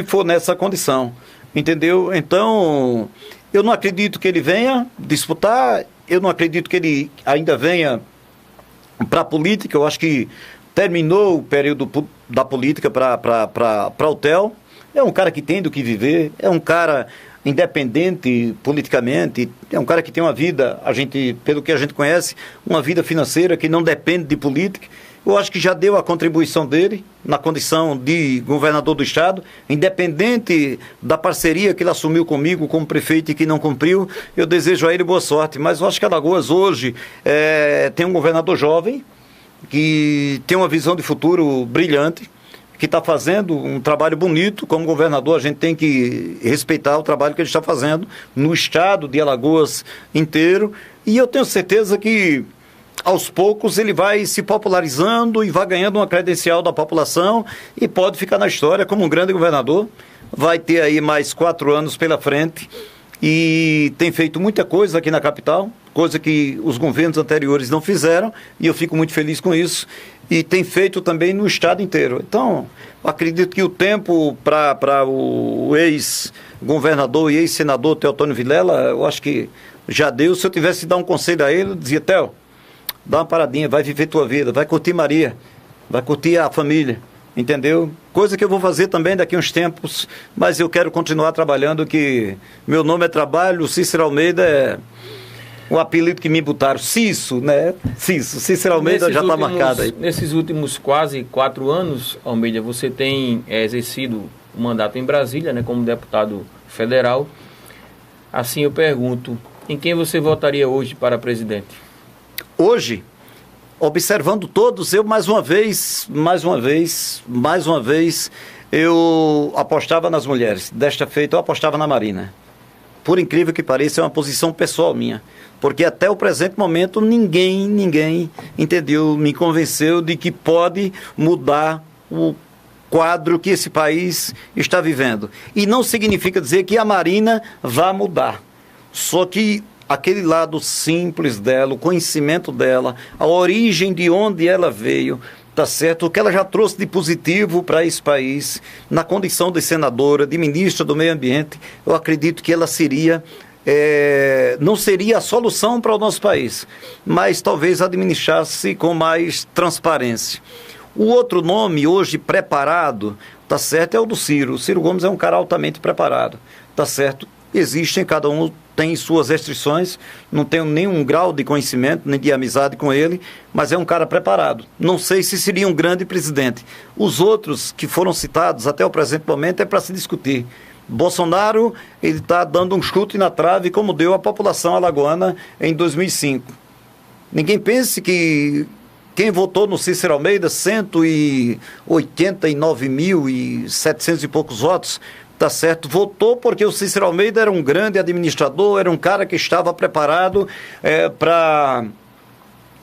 for nessa condição, entendeu? Então, eu não acredito que ele venha disputar, eu não acredito que ele ainda venha para a política, eu acho que terminou o período da política para o Theo. É um cara que tem do que viver, é um cara independente politicamente, é um cara que tem uma vida, pelo que a gente conhece, uma vida financeira que não depende de política. Eu acho que já deu a contribuição dele na condição de governador do estado, independente da parceria que ele assumiu comigo como prefeito e que não cumpriu. Eu desejo a ele boa sorte, mas eu acho que Alagoas hoje tem um governador jovem que tem uma visão de futuro brilhante, que está fazendo um trabalho bonito. Como governador, a gente tem que respeitar o trabalho que ele está fazendo no estado de Alagoas inteiro, e eu tenho certeza que aos poucos ele vai se popularizando e vai ganhando uma credencial da população e pode ficar na história como um grande governador. Vai ter aí mais 4 anos pela frente e tem feito muita coisa aqui na capital, coisa que os governos anteriores não fizeram, e eu fico muito feliz com isso. E tem feito também no estado inteiro. Então, acredito que o tempo para o ex-governador e ex-senador Teotônio Vilela, eu acho que já deu. Se eu tivesse que dar um conselho a ele, eu dizia: Theo, dá uma paradinha, vai viver tua vida, vai curtir Maria, vai curtir a família, entendeu? Coisa que eu vou fazer também daqui a uns tempos, mas eu quero continuar trabalhando, que meu nome é trabalho. Cícero Almeida é o apelido que me botaram, Cício, né? Cícero Almeida já está marcado aí. Nesses últimos quase 4 anos, Almeida, você tem exercido o mandato em Brasília, né, como deputado federal. Assim eu pergunto, em quem você votaria hoje para presidente? Hoje, observando todos, eu mais uma vez, eu apostava nas mulheres. Desta feita, eu apostava na Marina. Por incrível que pareça, é uma posição pessoal minha. Porque até o presente momento, ninguém, entendeu, me convenceu de que pode mudar o quadro que esse país está vivendo. E não significa dizer que a Marina vai mudar. Só que aquele lado simples dela, o conhecimento dela, a origem de onde ela veio, tá certo? O que ela já trouxe de positivo para esse país, na condição de senadora, de ministra do Meio Ambiente, eu acredito que ela seria, não seria a solução para o nosso país, mas talvez administrasse com mais transparência. O outro nome hoje preparado, tá certo, é o do Ciro. O Ciro Gomes é um cara altamente preparado, tá certo? Existem, cada um tem suas restrições, não tenho nenhum grau de conhecimento, nem de amizade com ele, mas é um cara preparado. Não sei se seria um grande presidente. Os outros que foram citados até o presente momento é para se discutir. Bolsonaro, ele está dando um chute na trave, como deu a população alagoana em 2005. Ninguém pense que quem votou no Cícero Almeida, 189.700 e poucos votos, tá certo, votou porque o Cícero Almeida era um grande administrador, era um cara que estava preparado para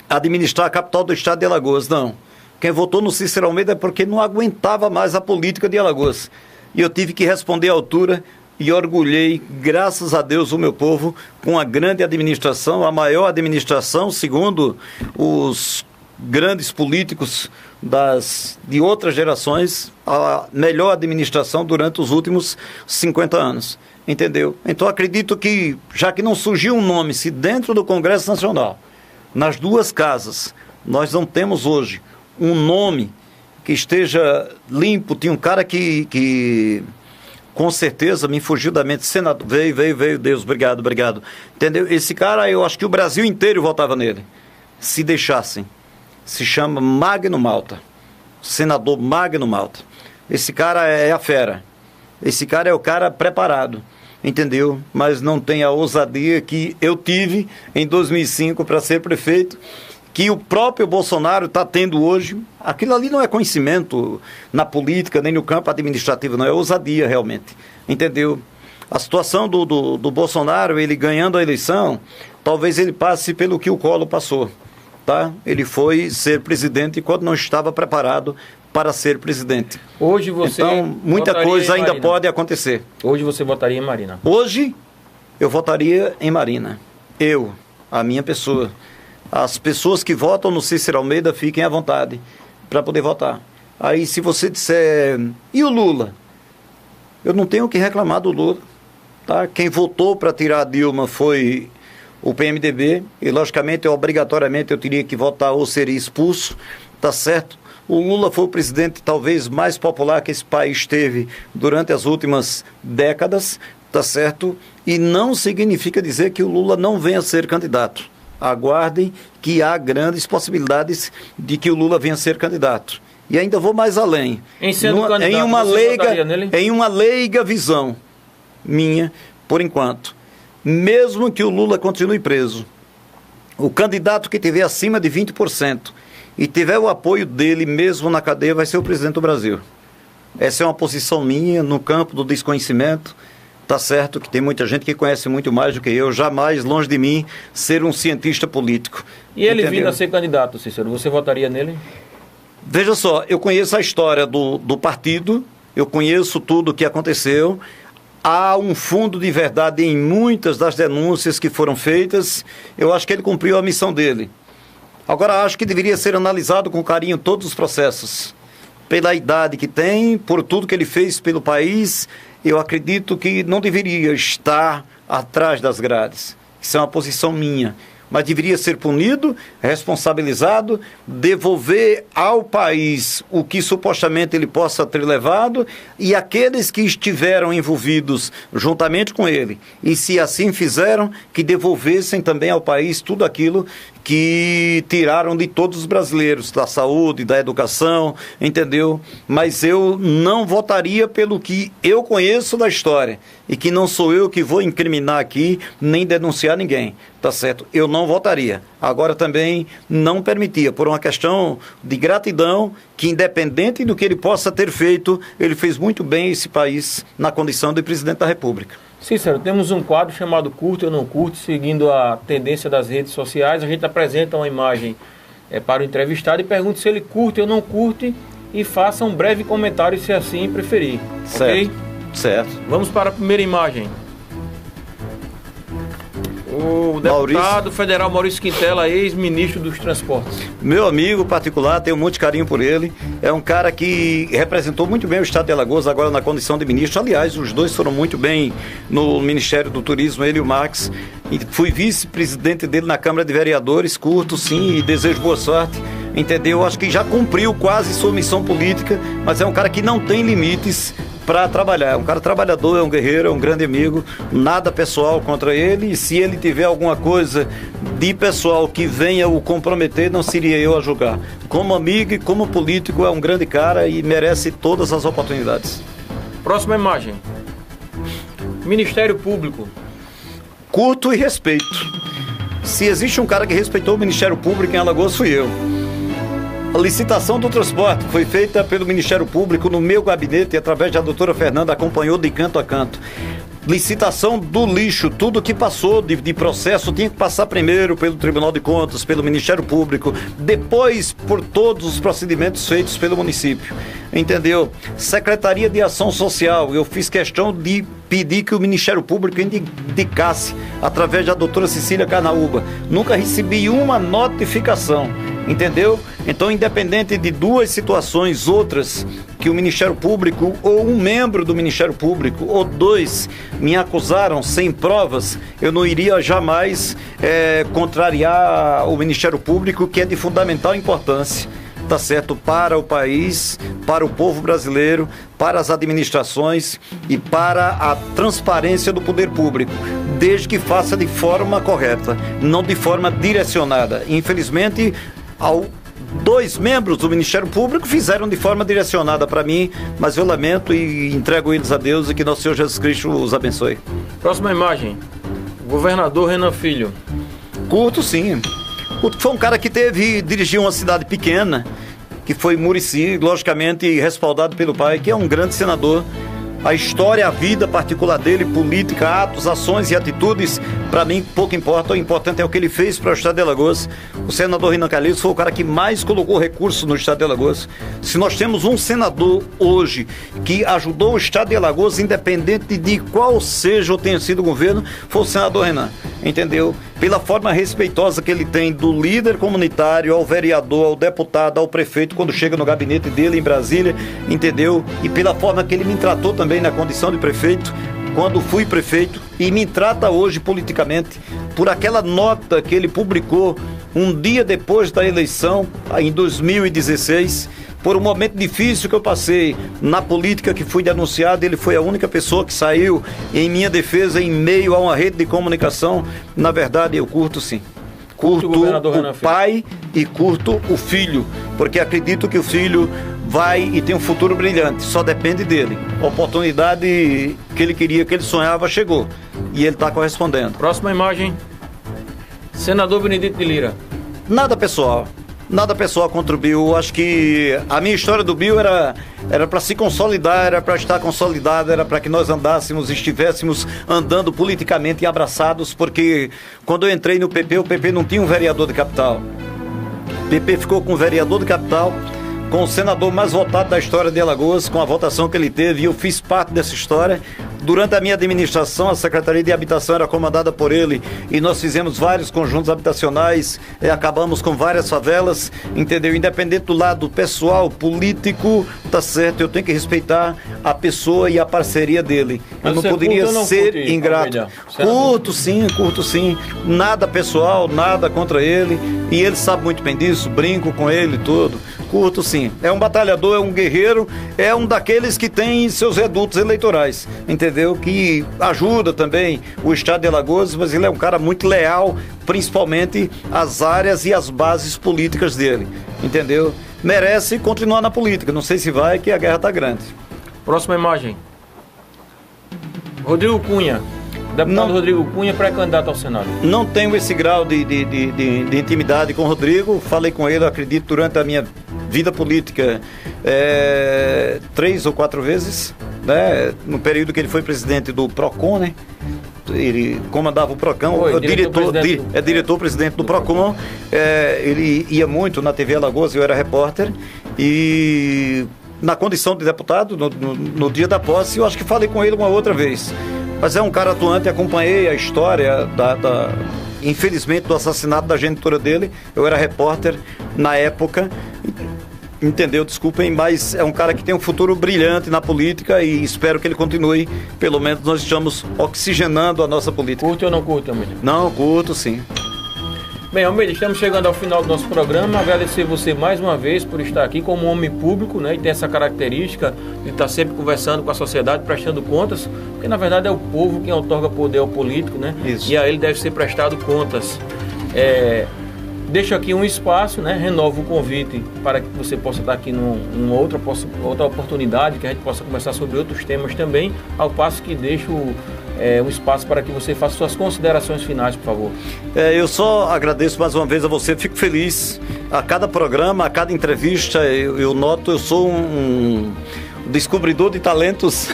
administrar a capital do estado de Alagoas. Não. Quem votou no Cícero Almeida é porque não aguentava mais a política de Alagoas. E eu tive que responder à altura e orgulhei, graças a Deus, o meu povo com a grande administração, a maior administração, segundo os grandes políticos de outras gerações, a melhor administração durante os últimos 50 anos, entendeu? Então acredito que, já que não surgiu um nome, se dentro do Congresso Nacional, nas duas casas, nós não temos hoje um nome que esteja limpo. Tinha um cara que com certeza me fugiu da mente, senador, veio, Deus, obrigado, entendeu? Esse cara, eu acho que o Brasil inteiro votava nele, se deixassem. Se chama Magno Malta, senador Magno Malta. Esse cara é a fera, esse cara é o cara preparado, entendeu? Mas não tem a ousadia que eu tive em 2005 para ser prefeito, que o próprio Bolsonaro está tendo hoje. Aquilo ali não é conhecimento na política, nem no campo administrativo, não, é ousadia realmente, entendeu? A situação do Bolsonaro, ele ganhando a eleição, talvez ele passe pelo que o Collor passou. Tá? Ele foi ser presidente quando não estava preparado para ser presidente. Hoje você então, muita coisa ainda pode acontecer. Hoje você votaria em Marina? Hoje eu votaria em Marina. A minha pessoa. As pessoas que votam no Cícero Almeida fiquem à vontade para poder votar. Aí se você disser, e o Lula? Eu não tenho o que reclamar do Lula. Tá? Quem votou para tirar a Dilma foi o PMDB, e logicamente, obrigatoriamente, eu teria que votar ou seria expulso, tá certo? O Lula foi o presidente talvez mais popular que esse país teve durante as últimas décadas, tá certo? E não significa dizer que o Lula não venha a ser candidato. Aguardem que há grandes possibilidades de que o Lula venha a ser candidato. E ainda vou mais além. Em uma leiga visão minha, por enquanto, mesmo que o Lula continue preso, o candidato que tiver acima de 20% e tiver o apoio dele mesmo na cadeia vai ser o presidente do Brasil. Essa é uma posição minha no campo do desconhecimento. Tá certo que tem muita gente que conhece muito mais do que eu, jamais, longe de mim, ser um cientista político. E ele vindo a ser candidato, Cícero, você votaria nele? Veja só, eu conheço a história do partido, eu conheço tudo o que aconteceu. Há um fundo de verdade em muitas das denúncias que foram feitas. Eu acho que ele cumpriu a missão dele. Agora, acho que deveria ser analisado com carinho todos os processos. Pela idade que tem, por tudo que ele fez pelo país, eu acredito que não deveria estar atrás das grades. Isso é uma posição minha. Mas deveria ser punido, responsabilizado, devolver ao país o que supostamente ele possa ter levado, e aqueles que estiveram envolvidos juntamente com ele, e se assim fizeram, que devolvessem também ao país tudo aquilo que tiraram de todos os brasileiros, da saúde, da educação, entendeu? Mas eu não votaria pelo que eu conheço da história, e que não sou eu que vou incriminar aqui, nem denunciar ninguém, tá certo? Eu não votaria. Agora também não permitia, por uma questão de gratidão, que independente do que ele possa ter feito, ele fez muito bem esse país na condição de presidente da República. Cícero, temos um quadro chamado Curto ou Não Curto, seguindo a tendência das redes sociais. A gente apresenta uma imagem para o entrevistado e pergunta se ele curte ou não curte, e faça um breve comentário se assim preferir. Certo, ok? Certo. Vamos para a primeira imagem. O deputado federal Maurício Quintela, ex-ministro dos Transportes. Meu amigo particular, tenho muito carinho por ele. É um cara que representou muito bem o estado de Alagoas, agora na condição de ministro. Aliás, os dois foram muito bem no Ministério do Turismo, ele e o Max. E fui vice-presidente dele na Câmara de Vereadores, curto sim, e desejo boa sorte. Entendeu? Acho que já cumpriu quase sua missão política, mas é um cara que não tem limites para trabalhar. É um cara trabalhador, é um guerreiro, é um grande amigo, nada pessoal contra ele, e se ele tiver alguma coisa de pessoal que venha o comprometer, não seria eu a julgar. Como amigo e como político, é um grande cara e merece todas as oportunidades. Próxima imagem. Ministério Público. Curto e respeito. Se existe um cara que respeitou o Ministério Público em Alagoas, fui eu. A licitação do transporte foi feita pelo Ministério Público no meu gabinete, e através da doutora Fernanda acompanhou de canto a canto. Licitação do lixo, tudo que passou de processo tinha que passar primeiro pelo Tribunal de Contas, pelo Ministério Público, depois por todos os procedimentos feitos pelo município. Entendeu? Secretaria de Ação Social, eu fiz questão de pedir que o Ministério Público indicasse através da doutora Cecília Carnaúba. Nunca recebi uma notificação. Entendeu? Então, independente de duas situações, outras, que o Ministério Público ou um membro do Ministério Público ou dois me acusaram sem provas, eu não iria jamais contrariar o Ministério Público, que é de fundamental importância, tá certo, para o país, para o povo brasileiro, para as administrações e para a transparência do poder público, desde que faça de forma correta, não de forma direcionada. Infelizmente, dois membros do Ministério Público fizeram de forma direcionada para mim, mas eu lamento e entrego eles a Deus, e que nosso Senhor Jesus Cristo os abençoe. Próxima imagem. Governador Renan Filho. Curto, sim. Foi um cara que dirigiu uma cidade pequena, que foi Murici, logicamente respaldado pelo pai, que é um grande senador. A história, a vida particular dele, política, atos, ações e atitudes, para mim pouco importa. O importante é o que ele fez para o estado de Alagoas. O senador Renan Calheiros foi o cara que mais colocou recursos no estado de Alagoas. Se nós temos um senador hoje que ajudou o estado de Alagoas, independente de qual seja ou tenha sido o governo, foi o senador Renan. entendeu? Pela forma respeitosa que ele tem do líder comunitário ao vereador, ao deputado, ao prefeito, quando chega no gabinete dele em Brasília, entendeu? E pela forma que ele me tratou também na condição de prefeito, quando fui prefeito, e me trata hoje politicamente, por aquela nota que ele publicou um dia depois da eleição, em 2016, por um momento difícil que eu passei na política, que fui denunciado. Ele foi a única pessoa que saiu em minha defesa em meio a uma rede de comunicação. Na verdade, eu curto sim. Curto o pai e curto o filho, porque acredito que o filho vai e tem um futuro brilhante, só depende dele. A oportunidade que ele queria, que ele sonhava, chegou, e ele está correspondendo. Próxima imagem. Senador Benedito de Lira. Nada pessoal contra o Bill. Acho que a minha história do Bill era para se consolidar, era para estar consolidada, era para que nós estivéssemos andando politicamente abraçados, porque quando eu entrei no PP, o PP não tinha um vereador de capital. O PP ficou com um vereador de capital, com o senador mais votado da história de Alagoas, com a votação que ele teve, e eu fiz parte dessa história. Durante a minha administração, a Secretaria de Habitação era comandada por ele, e nós fizemos vários conjuntos habitacionais, acabamos com várias favelas, entendeu? Independente do lado pessoal, político, tá certo, eu tenho que respeitar a pessoa e a parceria dele. Eu não poderia ser ingrato. Curto sim, nada pessoal, nada contra ele, e ele sabe muito bem disso, brinco com ele e tudo. Curto sim, é um batalhador, é um guerreiro, é um daqueles que tem seus redutos eleitorais, entendeu? Que ajuda também o estado de Alagoas, mas ele é um cara muito leal, principalmente às áreas e às bases políticas dele, entendeu? Merece continuar na política, não sei se vai, que a guerra tá grande. Próxima imagem. Rodrigo Cunha. Deputado Rodrigo Cunha, pré-candidato ao Senado. Não tenho esse grau de intimidade com o Rodrigo. Falei com ele, acredito, durante a minha vida política 3 ou 4 vezes, né? No período que ele foi presidente do PROCON, né? Ele comandava o PROCON, diretor-presidente do PROCON. Ele ia muito na TV Alagoas, eu era repórter, e na condição de deputado, no dia da posse, eu acho que falei com ele uma outra vez. Mas é um cara atuante, acompanhei a história infelizmente, do assassinato da genitora dele. Eu era repórter na época, entendeu? Desculpem, mas é um cara que tem um futuro brilhante na política e espero que ele continue. Pelo menos nós estamos oxigenando a nossa política. Curte ou não curte, Almeida? Não, curto sim. Bem, Almeida, estamos chegando ao final do nosso programa. Agradecer você mais uma vez por estar aqui como homem público, né? E ter essa característica de estar sempre conversando com a sociedade, prestando contas, porque na verdade é o povo quem outorga poder ao político, né? Isso. E a ele deve ser prestado contas. Deixo aqui um espaço, né? Renovo o convite para que você possa estar aqui numa outra oportunidade, que a gente possa conversar sobre outros temas também, ao passo que deixo um espaço para que você faça suas considerações finais, por favor. Eu só agradeço mais uma vez a você, fico feliz. A cada programa, a cada entrevista, eu noto, eu sou um descobridor de talentos.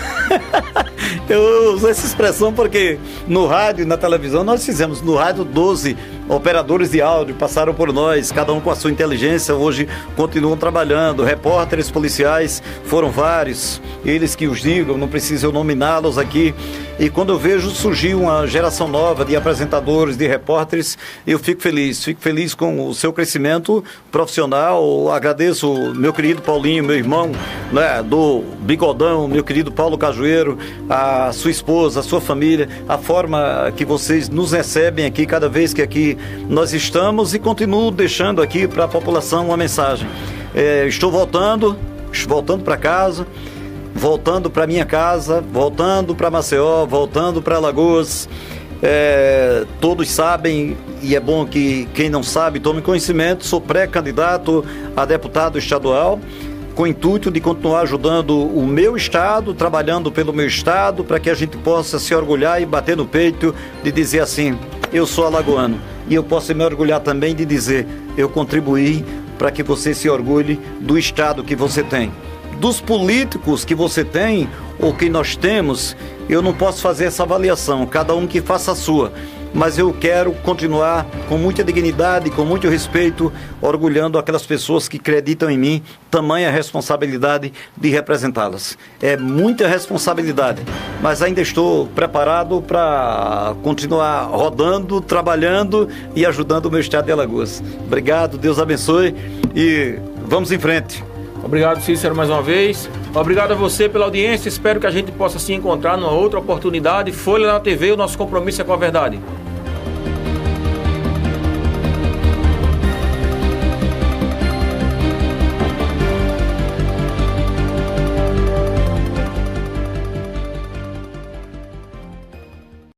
Eu uso essa expressão porque no rádio e na televisão nós fizemos, no rádio 12 operadores de áudio passaram por nós, cada um com a sua inteligência, hoje continuam trabalhando, repórteres policiais foram vários, eles que os digam, não preciso eu nominá-los aqui, e quando eu vejo surgir uma geração nova de apresentadores, de repórteres, eu fico feliz com o seu crescimento profissional. Agradeço o meu querido Paulinho, meu irmão, né, do Bigodão, meu querido Paulo Cajueiro, a sua esposa, a sua família, a forma que vocês nos recebem aqui cada vez que aqui nós estamos, e continuo deixando aqui para a população uma mensagem. Estou voltando para casa, voltando para minha casa, voltando para Maceió, voltando para Alagoas. Todos sabem, e é bom que quem não sabe tome conhecimento, sou pré-candidato a deputado estadual, com o intuito de continuar ajudando o meu estado, trabalhando pelo meu estado, para que a gente possa se orgulhar e bater no peito de dizer assim, eu sou alagoano, e eu posso me orgulhar também de dizer, eu contribuí para que você se orgulhe do estado que você tem. dos políticos que você tem, ou que nós temos, eu não posso fazer essa avaliação, cada um que faça a sua. Mas eu quero continuar com muita dignidade, com muito respeito, orgulhando aquelas pessoas que acreditam em mim, tamanha responsabilidade de representá-las. É muita responsabilidade, mas ainda estou preparado para continuar rodando, trabalhando e ajudando o meu estado de Alagoas. Obrigado, Deus abençoe e vamos em frente. Obrigado, Cícero, mais uma vez. Obrigado a você pela audiência. Espero que a gente possa se encontrar numa outra oportunidade. Folha na TV, o nosso compromisso é com a verdade.